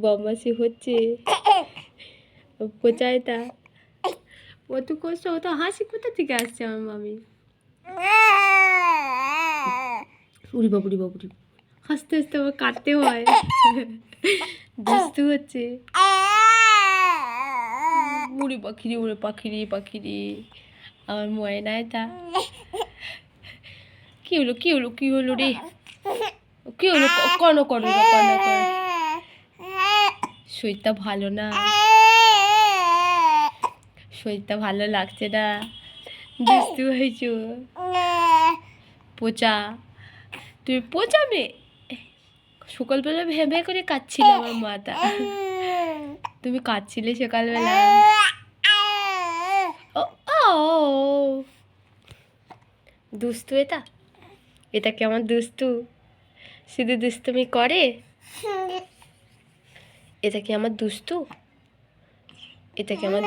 বদমাশি হচ্ছে কোথায় তা ও তো করছে, ও তো হাসি কোথা থেকে আসছে আমার মামি। উড়ি বাবুরি বাবুরি হাসতে হাসতে আমার কাটতে হয়। দুষ্টু হচ্ছে। উড়ি পাখিরি উড়ে পাখিরি পাখিরি আমার ময়নায় তা। কি হলো কি হলো কি হলো রে, কি হলো কন করো না কন কর, শরীরটা ভালো না, শরীরটা ভালো লাগছে না, দুষ্টু হয়েছো পোচা, তুমি পোচা মেয়ে। সকালবেলা ভেবে করে কাঁদছিল আমার মাটা, তুমি কাঁদছিলে সকালবেলা। ও দুষ্টু এটা, এটা কি আমার দুষ্টু, শুধু দুষ্টুমি করে, এটা কি আমার দুষ্টু, এটা কি আমার